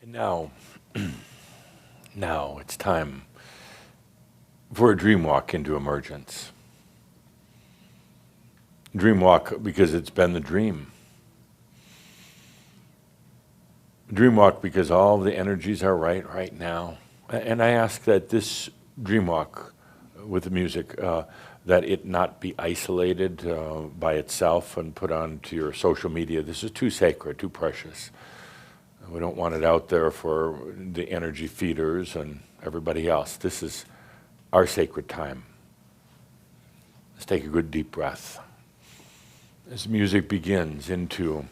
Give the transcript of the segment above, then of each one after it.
And now it's time for a dream walk into emergence. Dream walk because it's been the dream. Dream walk because all the energies are right now. And I ask that this dream walk with the music, that it not be isolated by itself and put onto your social media. This is too sacred, too precious. We don't want it out there for the energy feeders and everybody else. This is our sacred time. Let's take a good deep breath. As music begins into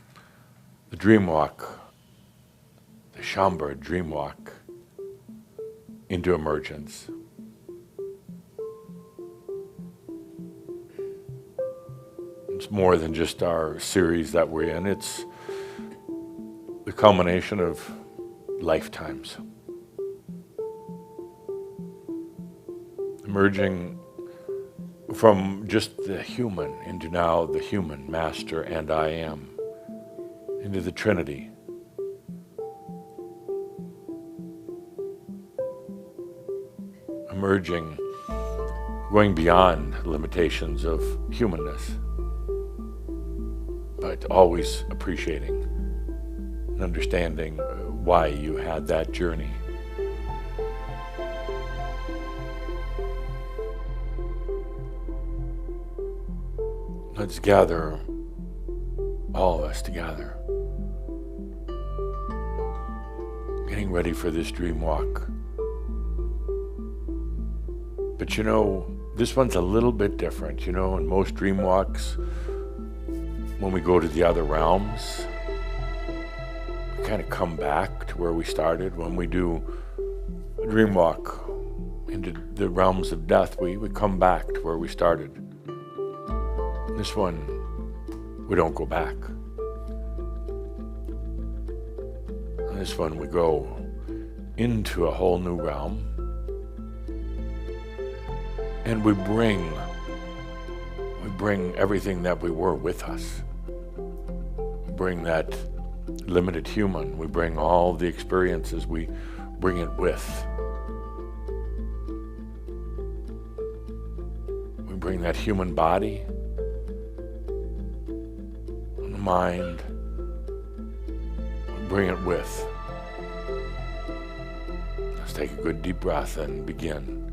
the dream walk, the Shambra dream walk into emergence. It's more than just our series that we're in. It's the culmination of lifetimes. Emerging from just the human into now the human, Master and I am, into the Trinity. Emerging, going beyond limitations of humanness, but always appreciating and understanding why you had that journey. Let's gather, all of us together, getting ready for this dream walk. But you know, this one's a little bit different. You know, in most dream walks, when we go to the other realms, we kind of come back to where we started. When we do a dream walk into the realms of death, we come back to where we started. This one, we don't go back. On this one, we go into a whole new realm, and we bring everything that we were with us. We bring that limited human. We bring all the experiences. We bring it with. We bring that human body, the mind. We bring it with. Let's take a good deep breath and begin.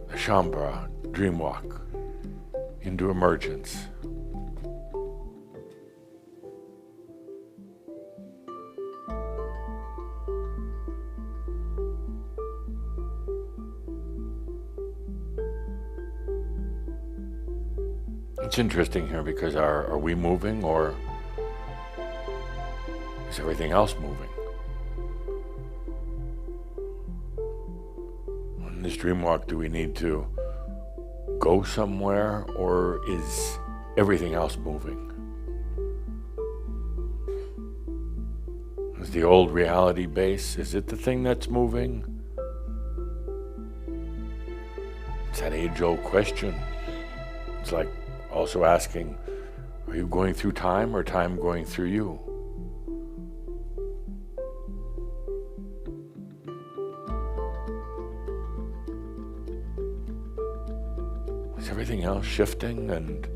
The Shambra dream walk into emergence. It's interesting here because are we moving, or is everything else moving? In this dream walk, do we need to go somewhere, or is everything else moving? Is the old reality base, is it the thing that's moving? It's that age-old question. It's like also asking, are you going through time, or time going through you? Is everything else shifting and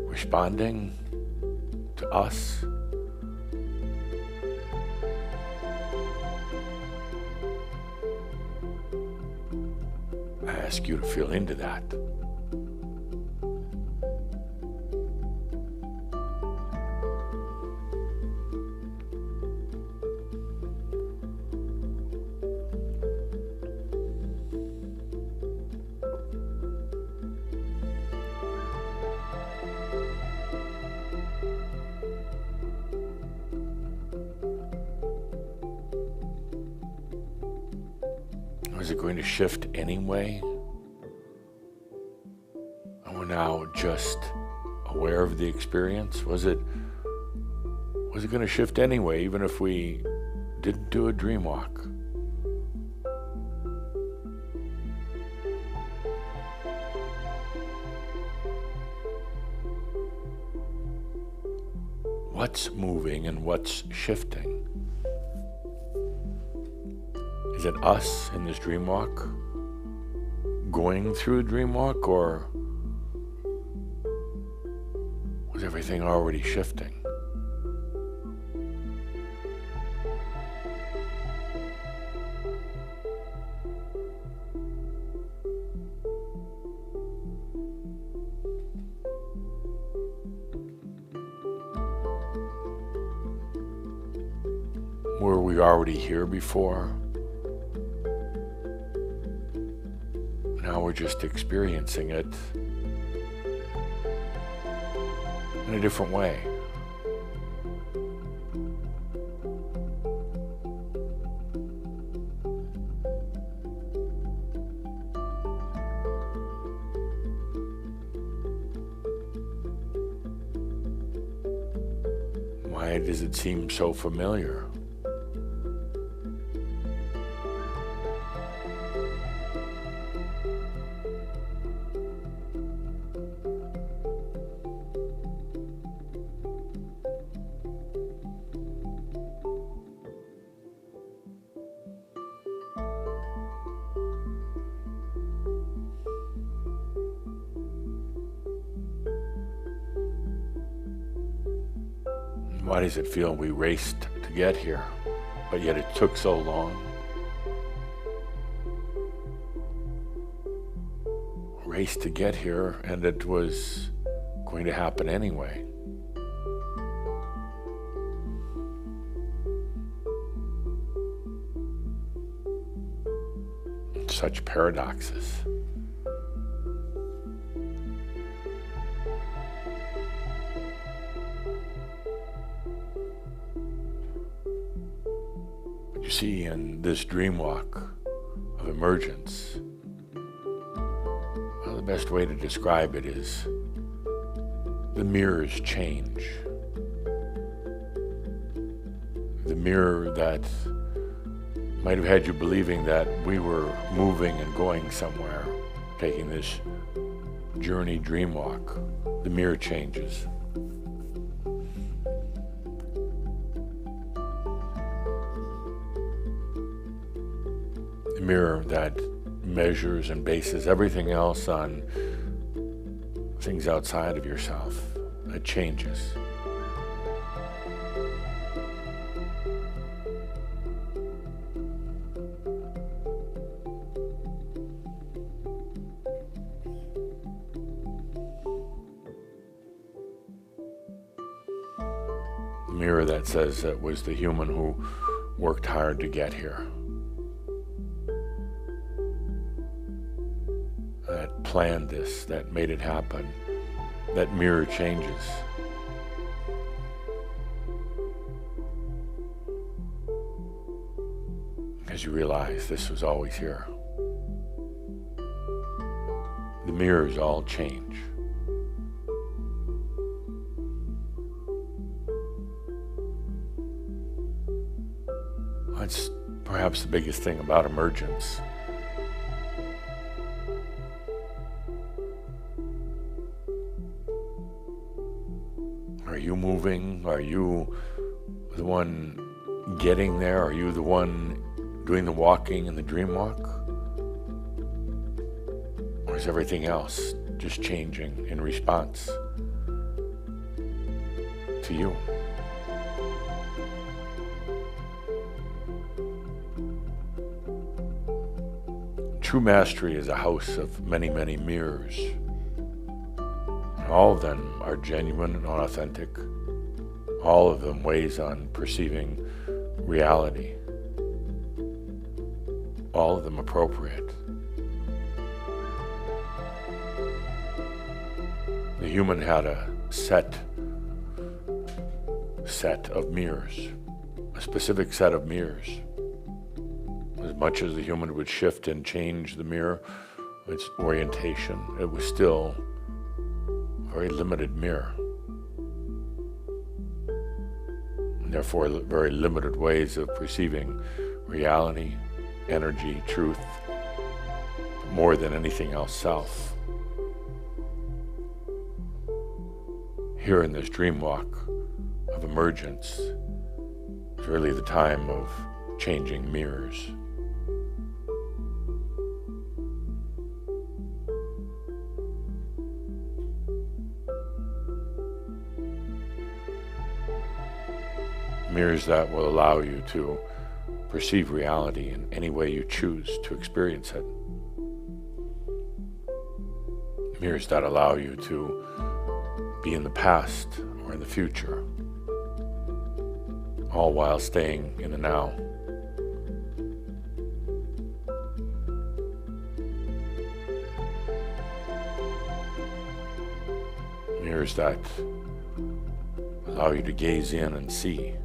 responding to us? I ask you to feel into that. Is it going to shift anyway? And we're now just aware of the experience? Was it going to shift anyway, even if we didn't do a dream walk? What's moving and what's shifting? Is it us in this dream walk going through a dream walk, or was everything already shifting? Were we already here before? Now we're just experiencing it in a different way. Why does it seem so familiar? Why does it feel we raced to get here, but yet it took so long? Raced to get here, and it was going to happen anyway. Such paradoxes. You see, in this dream walk of emergence, well, the best way to describe it is the mirrors change. The mirror that might have had you believing that we were moving and going somewhere, taking this journey dream walk, the mirror changes. Mirror that measures and bases everything else on things outside of yourself. It changes. The mirror that says it was the human who worked hard to get here. That planned this, that made it happen. That mirror changes. As you realize this was always here. The mirrors all change. That's perhaps the biggest thing about emergence. Are you moving? Are you the one getting there? Are you the one doing the walking and the dream walk? Or is everything else just changing in response to you? True mastery is a house of many, many mirrors. All of them are genuine and authentic. All of them ways on perceiving reality. All of them appropriate. The human had a set of mirrors, a specific set of mirrors. As much as the human would shift and change the mirror, its orientation, it was still a very limited mirror. And therefore, very limited ways of perceiving reality, energy, truth, more than anything else, self. Here in this dream walk of emergence is really the time of changing mirrors. Mirrors that will allow you to perceive reality in any way you choose to experience it. Mirrors that allow you to be in the past or in the future, all while staying in the now. Mirrors that allow you to gaze in and see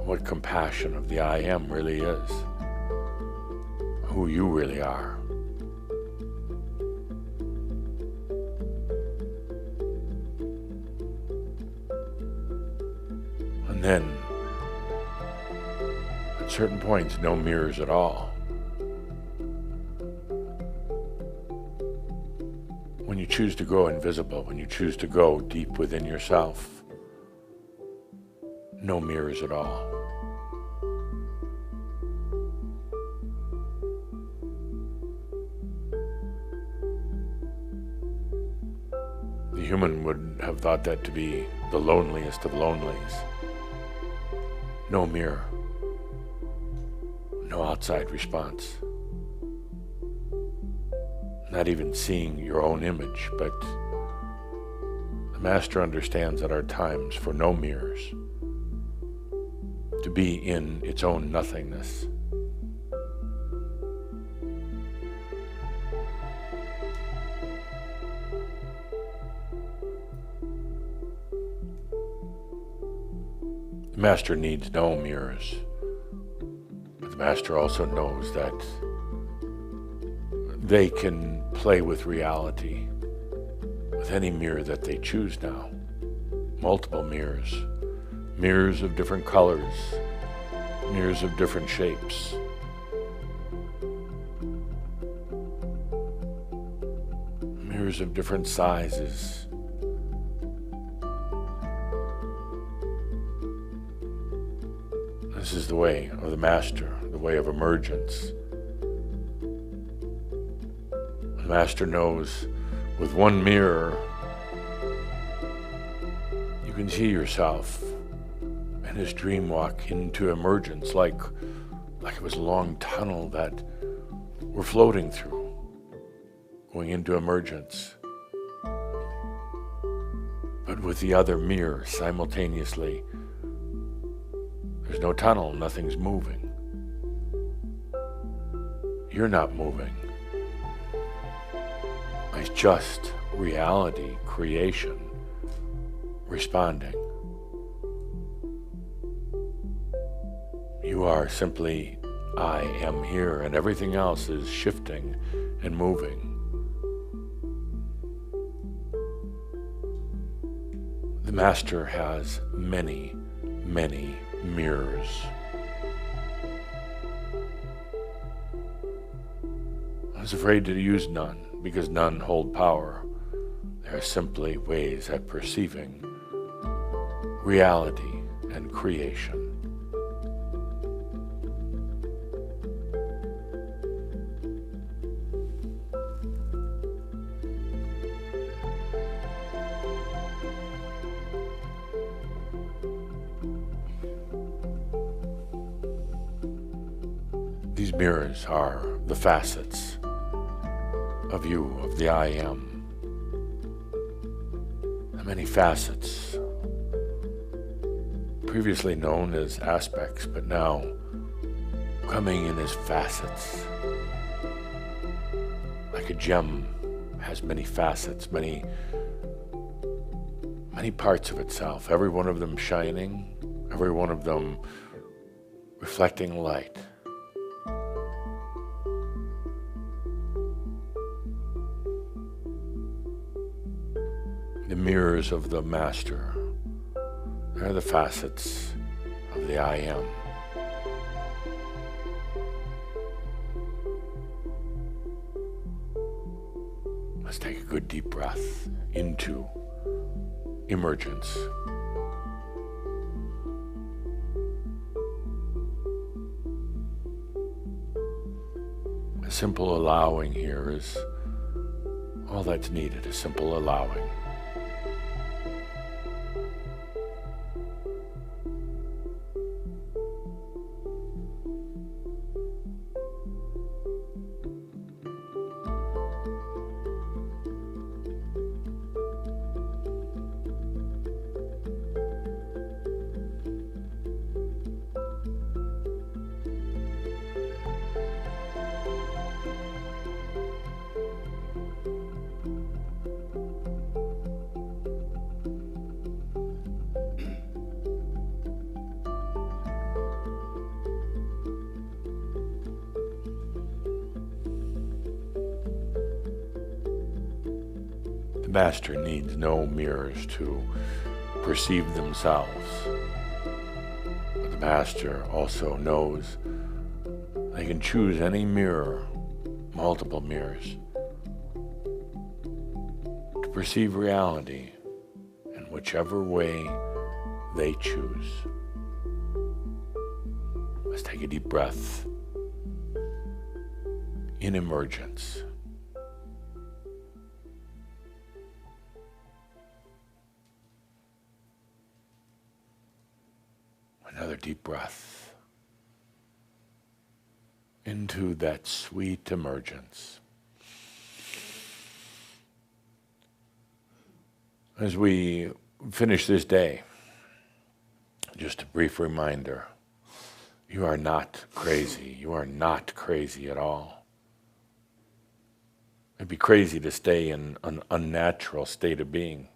what compassion of the I am really is, who you really are. And then, at certain points, no mirrors at all. When you choose to go invisible, when you choose to go deep within yourself, no mirrors at all. The human would have thought that to be the loneliest of lonelies. No mirror, no outside response. Not even seeing your own image, but the Master understands at our times for no mirrors, to be in its own nothingness. The Master needs no mirrors, but the Master also knows that they can play with reality with any mirror that they choose now. Multiple mirrors. Mirrors of different colors. Mirrors of different shapes. Mirrors of different sizes. This is the way of the Master, the way of emergence. The Master knows with one mirror you can see yourself in his dream walk into emergence, like it was a long tunnel that we're floating through, going into emergence. But with the other mirror simultaneously, there's no tunnel, nothing's moving. You're not moving. It's just reality, creation, responding. You are simply, I am here, and everything else is shifting and moving. The Master has many, many mirrors. I was afraid to use none, because none hold power. They are simply ways at perceiving reality and creation. These mirrors are the facets of you, of the I am. The many facets, previously known as aspects, but now coming in as facets. Like a gem has many facets, many parts of itself, every one of them shining, every one of them reflecting light. The mirrors of the Master, they're the facets of the I am. Let's take a good deep breath into emergence. A simple allowing here is all that's needed, a simple allowing. master needs no mirrors to perceive themselves. But the master also knows they can choose any mirror, multiple mirrors, to perceive reality in whichever way they choose. Let's take a deep breath in emergence. Another deep breath into that sweet emergence. As we finish this day, just a brief reminder, you are not crazy. You are not crazy at all. It'd be crazy to stay in an unnatural state of being,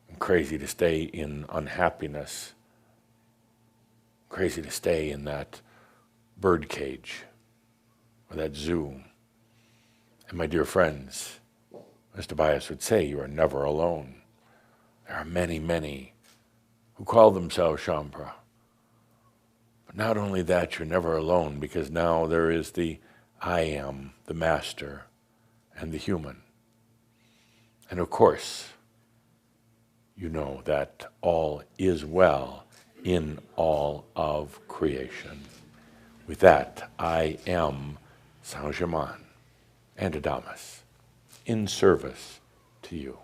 and crazy to stay in unhappiness, crazy to stay in that bird cage or that zoo. And my dear friends, as Tobias would say, you are never alone. There are many, many who call themselves Shambra. But not only that, you're never alone, because now there is the I am, the master, and the human. And of course, you know that all is well in all of creation. With that, I am Sен-Жерmen and Адамус in service to you.